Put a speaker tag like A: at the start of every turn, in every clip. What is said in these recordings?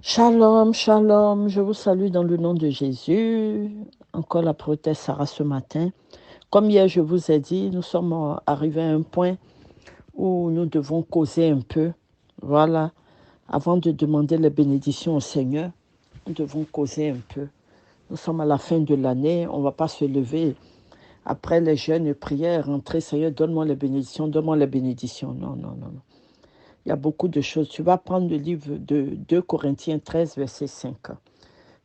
A: Shalom, shalom, je vous salue dans le nom de Jésus. Encore la prophète Sarah ce matin. Comme hier, je vous ai dit, nous sommes arrivés à un point où nous devons causer un peu. Voilà, avant de demander les bénédictions au Seigneur, nous devons causer un peu. Nous sommes à la fin de l'année, on ne va pas se lever après les jeûnes et prières, rentrer, Seigneur, donne-moi les bénédictions, donne-moi les bénédictions. Non, non, non, non. Il y a beaucoup de choses. Tu vas prendre le livre de 2 Corinthiens 13, verset 5.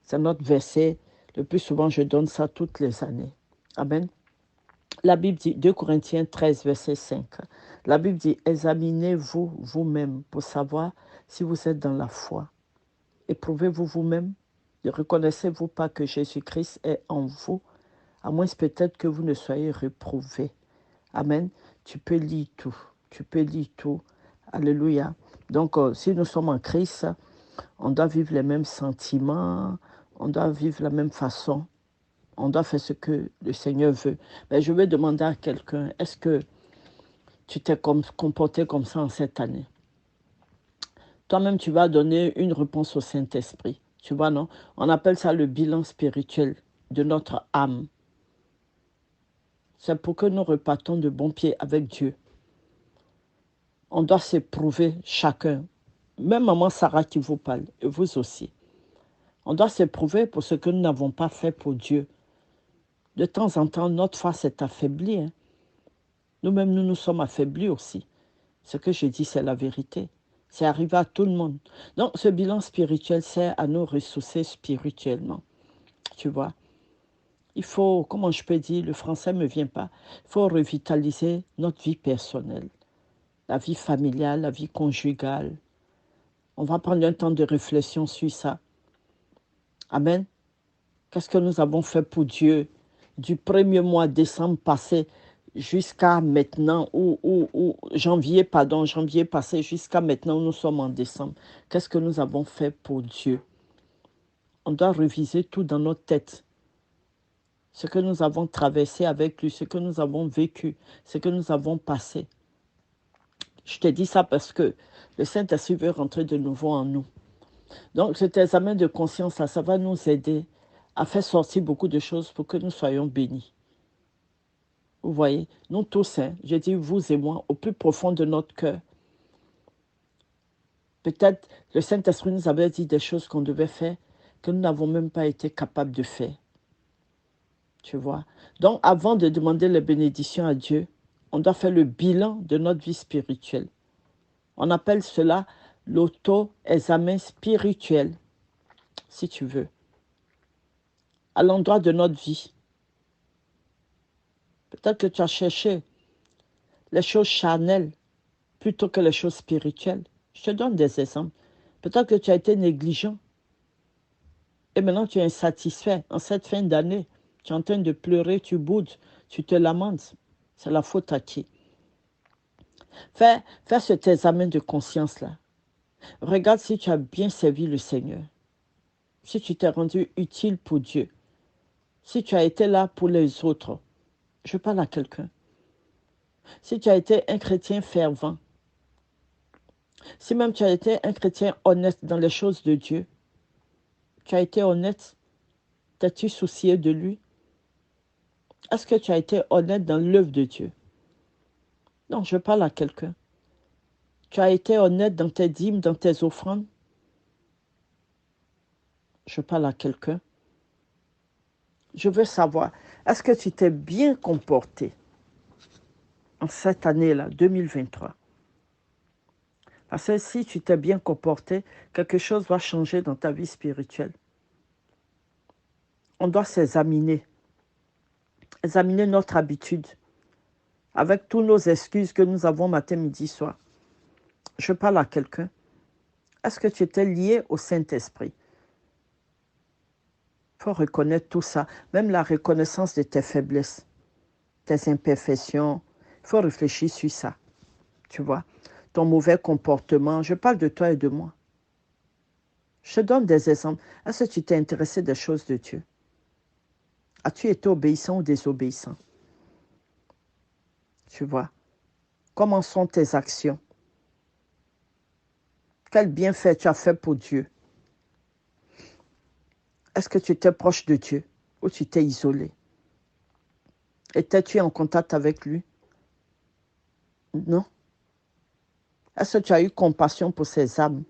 A: C'est notre verset. Le plus souvent, je donne ça toutes les années. Amen. La Bible dit, 2 Corinthiens 13, verset 5. La Bible dit, examinez-vous vous-même pour savoir si vous êtes dans la foi. Éprouvez-vous vous-même. Ne reconnaissez-vous pas que Jésus-Christ est en vous, à moins peut-être que vous ne soyez réprouvé. Amen. Tu peux lire tout. Tu peux lire tout. Alléluia. Donc, si nous sommes en Christ, on doit vivre les mêmes sentiments, on doit vivre la même façon, on doit faire ce que le Seigneur veut. Mais je vais demander à quelqu'un, est-ce que tu t'es comporté comme ça en cette année? Toi-même, tu vas donner une réponse au Saint-Esprit. Tu vois, non? On appelle ça le bilan spirituel de notre âme. C'est pour que nous repartons de bon pied avec Dieu. On doit s'éprouver chacun. Même maman Sarah qui vous parle, et vous aussi. On doit s'éprouver pour ce que nous n'avons pas fait pour Dieu. De temps en temps, notre foi s'est affaiblie. Hein. Nous-mêmes, nous nous sommes affaiblis aussi. Ce que je dis, c'est la vérité. C'est arrivé à tout le monde. Donc, ce bilan spirituel sert à nous ressourcer spirituellement. Tu vois, il faut, comment je peux dire, le français ne me vient pas, il faut revitaliser notre vie personnelle, la vie familiale, la vie conjugale. On va prendre un temps de réflexion sur ça. Amen. Qu'est-ce que nous avons fait pour Dieu du 1er mois décembre passé jusqu'à maintenant, ou janvier passé jusqu'à maintenant, où nous sommes en décembre. Qu'est-ce que nous avons fait pour Dieu? On doit réviser tout dans notre tête. Ce que nous avons traversé avec lui, ce que nous avons vécu, ce que nous avons passé. Je te dis ça parce que le Saint-Esprit veut rentrer de nouveau en nous. Donc cet examen de conscience, ça va nous aider à faire sortir beaucoup de choses pour que nous soyons bénis. Vous voyez, nous tous, hein, je dis vous et moi, au plus profond de notre cœur. Peut-être le Saint-Esprit nous avait dit des choses qu'on devait faire que nous n'avons même pas été capables de faire. Tu vois. Donc, avant de demander les bénédictions à Dieu, on doit faire le bilan de notre vie spirituelle. On appelle cela l'auto-examen spirituel, si tu veux, à l'endroit de notre vie. Peut-être que tu as cherché les choses charnelles plutôt que les choses spirituelles. Je te donne des exemples. Peut-être que tu as été négligent et maintenant tu es insatisfait. En cette fin d'année, tu es en train de pleurer, tu boudes, tu te lamentes. C'est la faute à qui? Fais cet examen de conscience-là. Regarde si tu as bien servi le Seigneur. Si tu t'es rendu utile pour Dieu. Si tu as été là pour les autres. Je parle à quelqu'un. Si tu as été un chrétien fervent. Si même tu as été un chrétien honnête dans les choses de Dieu. Tu as été honnête. T'as-tu soucié de lui? Est-ce que tu as été honnête dans l'œuvre de Dieu? Non, je parle à quelqu'un. Tu as été honnête dans tes dîmes, dans tes offrandes? Je parle à quelqu'un. Je veux savoir, est-ce que tu t'es bien comporté en cette année-là, 2023? Parce que si tu t'es bien comporté, quelque chose va changer dans ta vie spirituelle. On doit s'examiner, examiner notre habitude, avec toutes nos excuses que nous avons matin, midi, soir. Je parle à quelqu'un. Est-ce que tu étais lié au Saint-Esprit? Il faut reconnaître tout ça, même la reconnaissance de tes faiblesses, tes imperfections. Il faut réfléchir sur ça, tu vois. Ton mauvais comportement, je parle de toi et de moi. Je te donne des exemples. Est-ce que tu t'es intéressé des choses de Dieu? As-tu été obéissant ou désobéissant? Tu vois. Comment sont tes actions? Quel bienfait tu as fait pour Dieu? Est-ce que tu étais proche de Dieu ou tu t'es isolé? Étais-tu en contact avec lui? Non. Est-ce que tu as eu compassion pour ces âmes?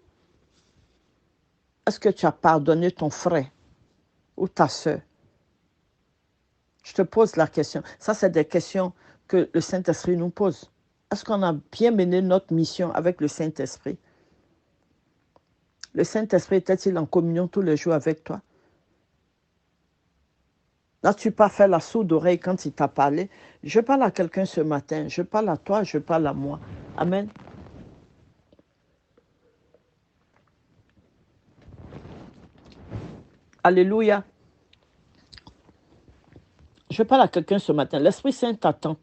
A: Est-ce que tu as pardonné ton frère ou ta sœur? Je te pose la question. Ça, c'est des questions que le Saint-Esprit nous pose. Est-ce qu'on a bien mené notre mission avec le Saint-Esprit? Le Saint-Esprit était-il en communion tous les jours avec toi? N'as-tu pas fait la sourde oreille quand il t'a parlé? Je parle à quelqu'un ce matin. Je parle à toi, je parle à moi. Amen. Alléluia. Je parle à quelqu'un ce matin. L'Esprit Saint t'attend.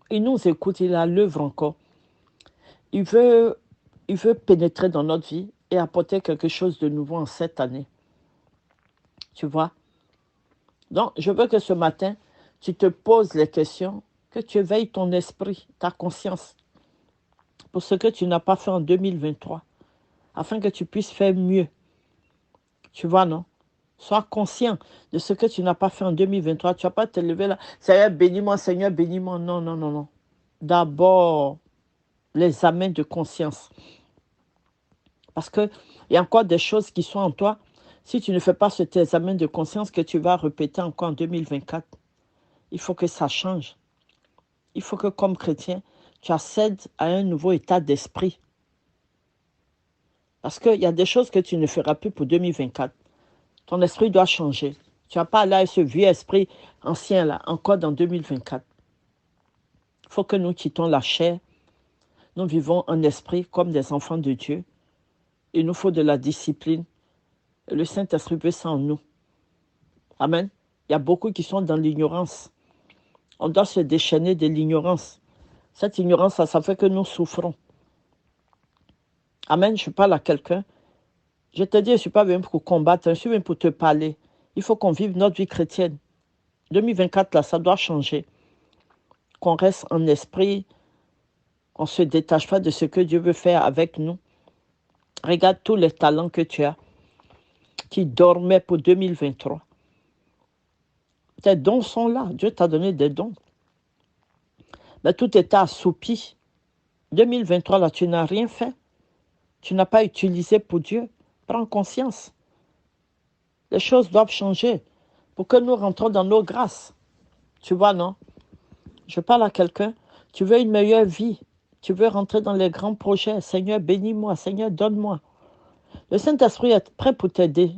A: Il nous écoute, il a l'œuvre encore. Il veut pénétrer dans notre vie et apporter quelque chose de nouveau en cette année. Tu vois? Donc, je veux que ce matin, tu te poses les questions, que tu éveilles ton esprit, ta conscience, pour ce que tu n'as pas fait en 2023, afin que tu puisses faire mieux. Tu vois, non? Sois conscient de ce que tu n'as pas fait en 2023. Tu ne vas pas te lever là, Seigneur, bénis-moi, Seigneur, bénis-moi. Non, non, non, non. D'abord, l'examen de conscience. Parce qu'il y a encore des choses qui sont en toi. Si tu ne fais pas cet examen de conscience que tu vas répéter encore en 2024, il faut que ça change. Il faut que comme chrétien, tu accèdes à un nouveau état d'esprit. Parce qu'il y a des choses que tu ne feras plus pour 2024. Ton esprit doit changer. Tu vas pas aller à ce vieux esprit ancien là, encore dans 2024. Il faut que nous quittons la chair. Nous vivons en esprit comme des enfants de Dieu. Il nous faut de la discipline. Et le Saint-Esprit veut ça en nous. Amen. Il y a beaucoup qui sont dans l'ignorance. On doit se déchaîner de l'ignorance. Cette ignorance, ça fait que nous souffrons. Amen. Je parle à quelqu'un. Je te dis, je ne suis pas venu pour combattre, je suis venu pour te parler. Il faut qu'on vive notre vie chrétienne. 2024, là, ça doit changer. Qu'on reste en esprit, on ne se détache pas de ce que Dieu veut faire avec nous. Regarde tous les talents que tu as, qui dormaient pour 2023. Tes dons sont là. Dieu t'a donné des dons. Mais tout était assoupi. 2023, là, tu n'as rien fait. Tu n'as pas utilisé pour Dieu. Prends conscience. Les choses doivent changer pour que nous rentrons dans nos grâces. Tu vois, non? Je parle à quelqu'un. Tu veux une meilleure vie. Tu veux rentrer dans les grands projets. Seigneur, bénis-moi. Seigneur, donne-moi. Le Saint-Esprit est prêt pour t'aider.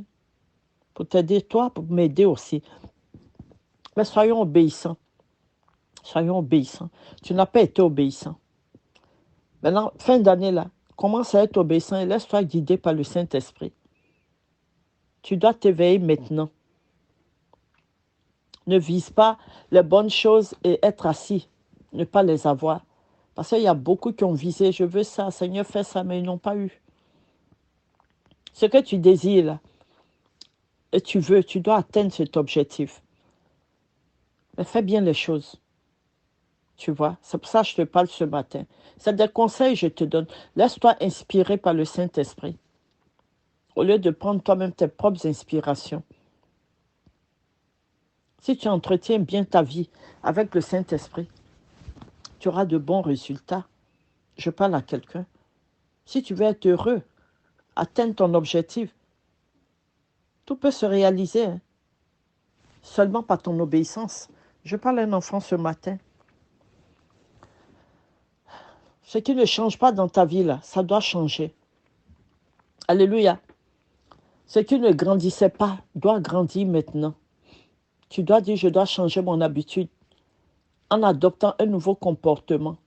A: Pour t'aider, toi, pour m'aider aussi. Mais soyons obéissants. Soyons obéissants. Tu n'as pas été obéissant. Maintenant, fin d'année, là, commence à être obéissant et laisse-toi guider par le Saint-Esprit. Tu dois t'éveiller maintenant. Ne vise pas les bonnes choses et être assis. Ne pas les avoir. Parce qu'il y a beaucoup qui ont visé, je veux ça, Seigneur, fais ça, mais ils n'ont pas eu. Ce que tu désires, là, et tu veux, tu dois atteindre cet objectif. Mais fais bien les choses. Tu vois, c'est pour ça que je te parle ce matin. C'est des conseils que je te donne. Laisse-toi inspirer par le Saint-Esprit. Au lieu de prendre toi-même tes propres inspirations. Si tu entretiens bien ta vie avec le Saint-Esprit, tu auras de bons résultats. Je parle à quelqu'un. Si tu veux être heureux, atteindre ton objectif, tout peut se réaliser, hein, seulement par ton obéissance. Je parle à un enfant ce matin. Ce qui ne change pas dans ta vie, là, ça doit changer. Alléluia. Ce qui ne grandissait pas doit grandir maintenant. Tu dois dire, je dois changer mon habitude en adoptant un nouveau comportement.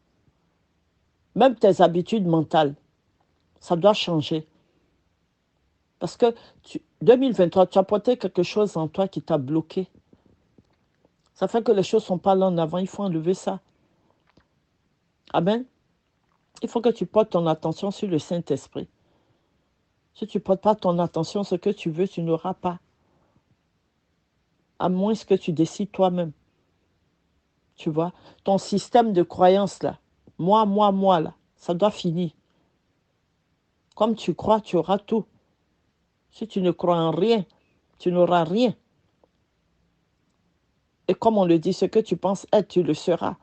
A: Même tes habitudes mentales, ça doit changer. Parce que 2023, tu as porté quelque chose en toi qui t'a bloqué. Ça fait que les choses ne sont pas là en avant, il faut enlever ça. Amen. Il faut que tu portes ton attention sur le Saint-Esprit. Si tu ne portes pas ton attention, ce que tu veux, tu n'auras pas. À moins que tu décides toi-même. Tu vois, ton système de croyance là, moi là, ça doit finir. Comme tu crois, tu auras tout. Si tu ne crois en rien, tu n'auras rien. Et comme on le dit, ce que tu penses être, tu le seras.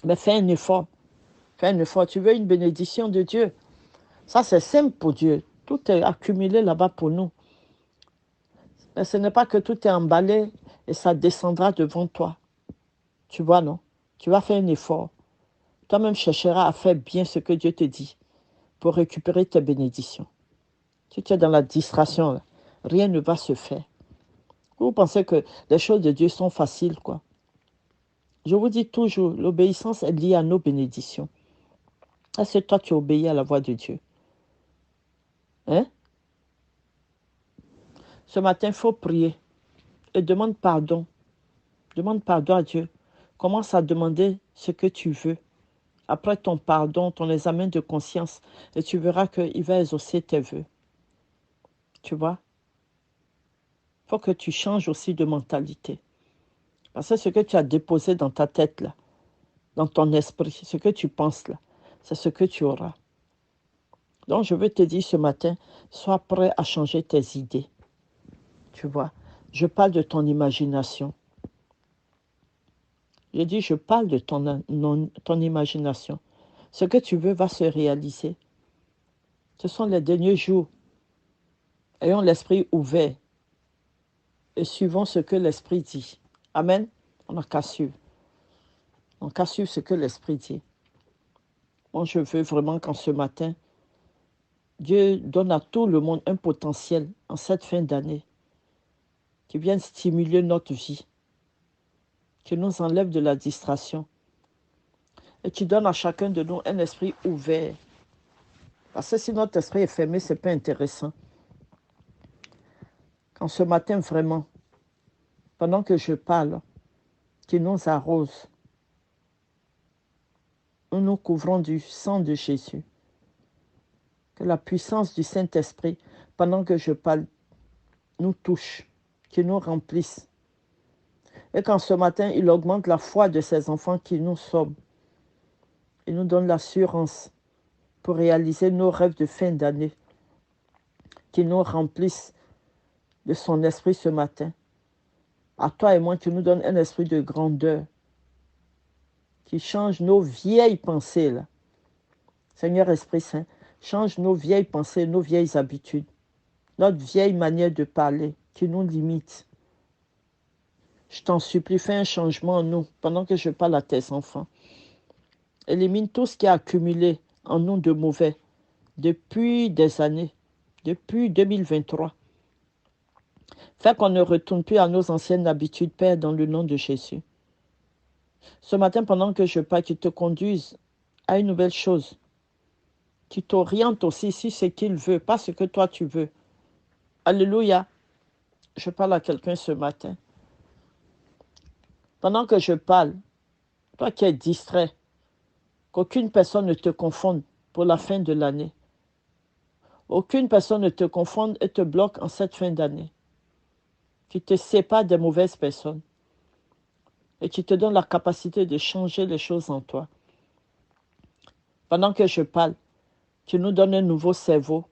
A: Mais fais un effort. Fais un effort. Tu veux une bénédiction de Dieu. Ça, c'est simple pour Dieu. Tout est accumulé là-bas pour nous. Mais ce n'est pas que tout est emballé et ça descendra devant toi. Tu vois, non? Tu vas faire un effort. Toi-même chercheras à faire bien ce que Dieu te dit pour récupérer tes bénédictions. Si tu es dans la distraction, là, rien ne va se faire. Vous pensez que les choses de Dieu sont faciles, quoi. Je vous dis toujours, l'obéissance est liée à nos bénédictions. Est-ce que toi, tu obéis à la voix de Dieu? Hein? Ce matin, il faut prier et demande pardon. Demande pardon à Dieu. Commence à demander ce que tu veux. Après ton pardon, ton examen de conscience, et tu verras qu'il va exaucer tes vœux. Tu vois? Il faut que tu changes aussi de mentalité. Parce que ce que tu as déposé dans ta tête, là, dans ton esprit, ce que tu penses, là, c'est ce que tu auras. Donc, je veux te dire ce matin, sois prêt à changer tes idées. Tu vois? Je parle de ton imagination. Je dis, je parle de ton imagination. Ce que tu veux va se réaliser. Ce sont les derniers jours. Ayons l'esprit ouvert et suivons ce que l'esprit dit. Amen. On n'a qu'à suivre. On n'a qu'à suivre ce que l'esprit dit. Moi, je veux vraiment qu'en ce matin, Dieu donne à tout le monde un potentiel en cette fin d'année qui vienne stimuler notre vie, qui nous enlève de la distraction et qui donne à chacun de nous un esprit ouvert. Parce que si notre esprit est fermé, ce n'est pas intéressant. Quand ce matin, vraiment, pendant que je parle, qui nous arrose, nous nous couvrons du sang de Jésus. Que la puissance du Saint-Esprit, pendant que je parle, nous touche, qui nous remplisse. Et quand ce matin, il augmente la foi de ces enfants qui nous sommes. Il nous donne l'assurance pour réaliser nos rêves de fin d'année, qui nous remplissent de son esprit ce matin. À toi et moi, tu nous donnes un esprit de grandeur, qui change nos vieilles pensées, là. Seigneur Esprit Saint, change nos vieilles pensées, nos vieilles habitudes, notre vieille manière de parler qui nous limite. Je t'en supplie, fais un changement en nous pendant que je parle à tes enfants. Élimine tout ce qui a accumulé en nous de mauvais depuis des années, depuis 2023. Fais qu'on ne retourne plus à nos anciennes habitudes, Père, dans le nom de Jésus. Ce matin, pendant que je parle, qu'il te conduise à une nouvelle chose, qui t'oriente aussi si c'est qu'il veut, pas ce que toi tu veux. Alléluia. Je parle à quelqu'un ce matin. Pendant que je parle, toi qui es distrait, qu'aucune personne ne te confonde pour la fin de l'année. Aucune personne ne te confonde et te bloque en cette fin d'année. Qui te sépare des mauvaises personnes. Et qui te donne la capacité de changer les choses en toi. Pendant que je parle, tu nous donnes un nouveau cerveau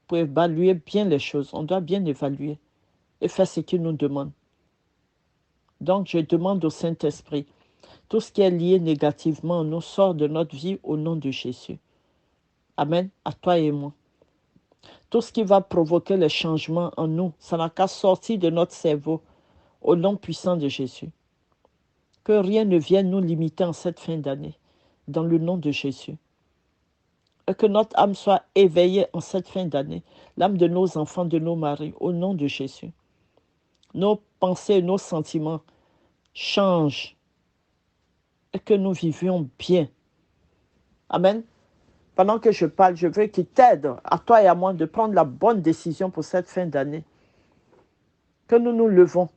A: pour évaluer bien les choses. On doit bien évaluer et faire ce qu'il nous demande. Donc, je demande au Saint-Esprit, tout ce qui est lié négativement nous sort de notre vie au nom de Jésus. Amen, à toi et moi. Tout ce qui va provoquer les changements en nous, ça n'a qu'à sortir de notre cerveau au nom puissant de Jésus. Que rien ne vienne nous limiter en cette fin d'année, dans le nom de Jésus. Et que notre âme soit éveillée en cette fin d'année, l'âme de nos enfants, de nos maris, au nom de Jésus. Nos pensées, nos sentiments changent et que nous vivions bien. Amen. Pendant que je parle, je veux qu'il t'aide, à toi et à moi, de prendre la bonne décision pour cette fin d'année. Que nous nous levons.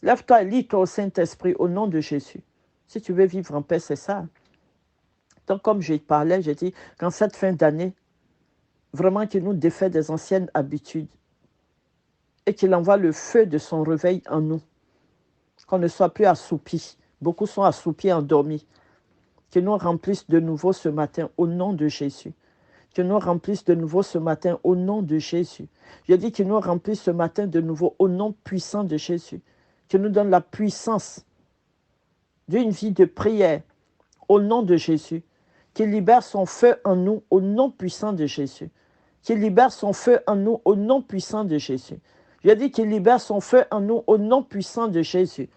A: Lève-toi et lis-toi au Saint-Esprit au nom de Jésus. Si tu veux vivre en paix, c'est ça. Donc, comme je parlais, j'ai dit qu'en cette fin d'année, vraiment qu'il nous défait des anciennes habitudes et qu'il envoie le feu de son réveil en nous. Qu'on ne soit plus assoupis. Beaucoup sont assoupis, endormis. Qu'il nous remplisse de nouveau ce matin au nom de Jésus. qu'il nous remplisse de nouveau ce matin au nom de Jésus. Je dis qu'il nous remplisse ce matin de nouveau au nom puissant de Jésus. Qu'il nous donne la puissance d'une vie de prière au nom de Jésus. Qu'il libère son feu en nous au nom puissant de Jésus. Qu'il libère son feu en nous au nom puissant de Jésus. Je dis qu'il libère son feu en nous au nom puissant de Jésus.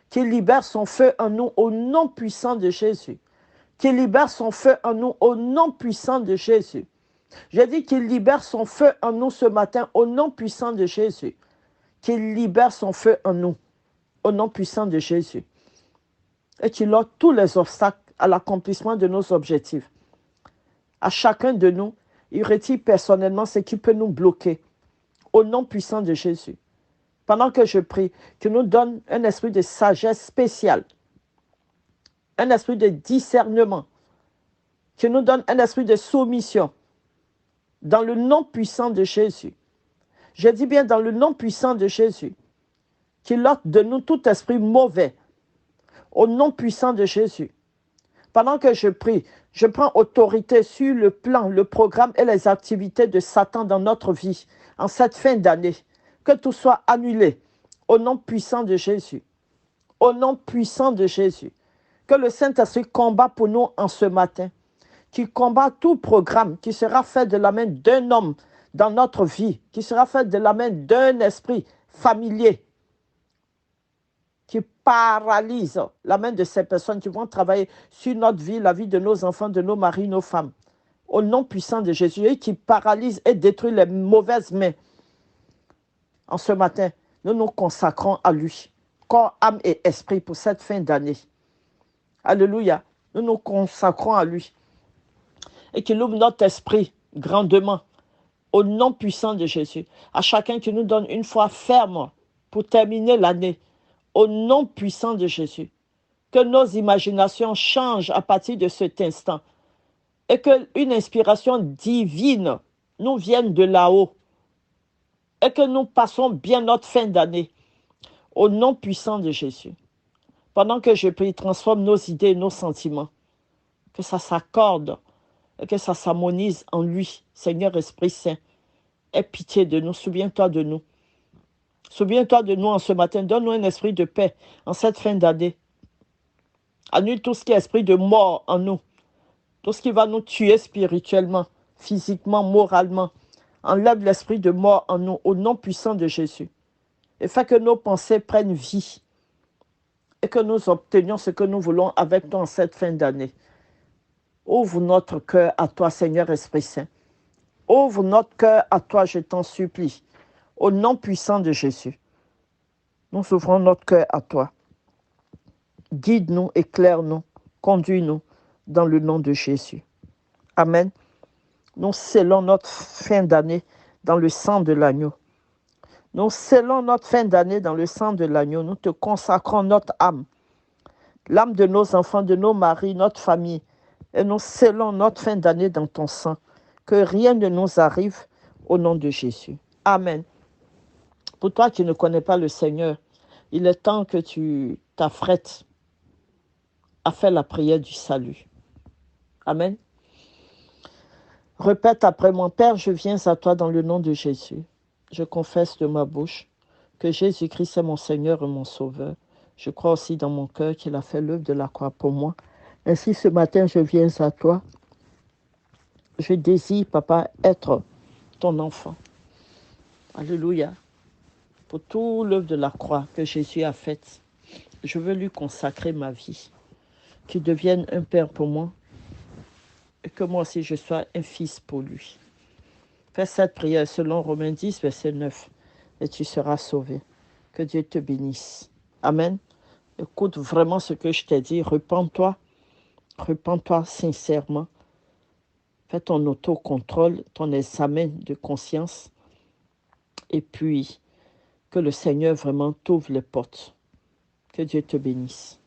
A: Qu'il libère son feu en nous au nom puissant de Jésus. Qu'il libère son feu en nous au nom puissant de Jésus. J'ai dit qu'il libère son feu en nous ce matin au nom puissant de Jésus. Qu'il libère son feu en nous au nom puissant de Jésus. Et qu'il ôte tous les obstacles à l'accomplissement de nos objectifs. À chacun de nous, il retire personnellement ce qui peut nous bloquer au nom puissant de Jésus. Pendant que je prie, qu'il nous donne un esprit de sagesse spéciale, un esprit de discernement, qu'il nous donne un esprit de soumission dans le nom puissant de Jésus. Je dis bien dans le nom puissant de Jésus, qu'il ôte de nous tout esprit mauvais au nom puissant de Jésus. Pendant que je prie, je prends autorité sur le plan, le programme et les activités de Satan dans notre vie en cette fin d'année. Que tout soit annulé au nom puissant de Jésus. Au nom puissant de Jésus. Que le Saint-Esprit combat pour nous en ce matin. Qu'il combat tout programme qui sera fait de la main d'un homme dans notre vie, qui sera fait de la main d'un esprit familier, qui paralyse la main de ces personnes qui vont travailler sur notre vie, la vie de nos enfants, de nos maris, nos femmes. Au nom puissant de Jésus, et qui paralyse et détruit les mauvaises mains. En ce matin, nous nous consacrons à lui, corps, âme et esprit pour cette fin d'année. Alléluia. Nous nous consacrons à lui. Et qu'il ouvre notre esprit grandement, au nom puissant de Jésus. À chacun qui nous donne une foi ferme pour terminer l'année, au nom puissant de Jésus. Que nos imaginations changent à partir de cet instant. Et qu'une inspiration divine nous vienne de là-haut. Et que nous passons bien notre fin d'année. Au nom puissant de Jésus. Pendant que je prie, transforme nos idées et nos sentiments. Que ça s'accorde et que ça s'harmonise en lui. Seigneur Esprit Saint, aie pitié de nous. Souviens-toi de nous. Souviens-toi de nous en ce matin. Donne-nous un esprit de paix en cette fin d'année. Annule tout ce qui est esprit de mort en nous. Tout ce qui va nous tuer spirituellement, physiquement, moralement. Enlève l'esprit de mort en nous au nom puissant de Jésus. Et fais que nos pensées prennent vie. Et que nous obtenions ce que nous voulons avec toi en cette fin d'année. Ouvre notre cœur à toi, Seigneur Esprit Saint. Ouvre notre cœur à toi, je t'en supplie. Au nom puissant de Jésus, nous ouvrons notre cœur à toi. Guide-nous, éclaire-nous, conduis-nous dans le nom de Jésus. Amen. Nous scellons notre fin d'année dans le sang de l'agneau. Nous scellons notre fin d'année dans le sang de l'agneau. Nous te consacrons notre âme, l'âme de nos enfants, de nos maris, notre famille. Et nous scellons notre fin d'année dans ton sang. Que rien ne nous arrive au nom de Jésus. Amen. Pour toi qui ne connais pas le Seigneur, il est temps que tu t'affrètes à faire la prière du salut. Amen. Répète après moi, Père, je viens à toi dans le nom de Jésus. Je confesse de ma bouche que Jésus-Christ est mon Seigneur et mon Sauveur. Je crois aussi dans mon cœur qu'il a fait l'œuvre de la croix pour moi. Ainsi, ce matin, je viens à toi. Je désire, Papa, être ton enfant. Alléluia. Pour tout l'œuvre de la croix que Jésus a faite, je veux lui consacrer ma vie. Qu'il devienne un père pour moi et que moi aussi je sois un fils pour lui. Fais cette prière selon Romains 10, verset 9 et tu seras sauvé. Que Dieu te bénisse. Amen. Écoute vraiment ce que je t'ai dit. Repends-toi. Repends-toi sincèrement. Fais ton autocontrôle, ton examen de conscience. Et puis, que le Seigneur vraiment t'ouvre les portes. Que Dieu te bénisse.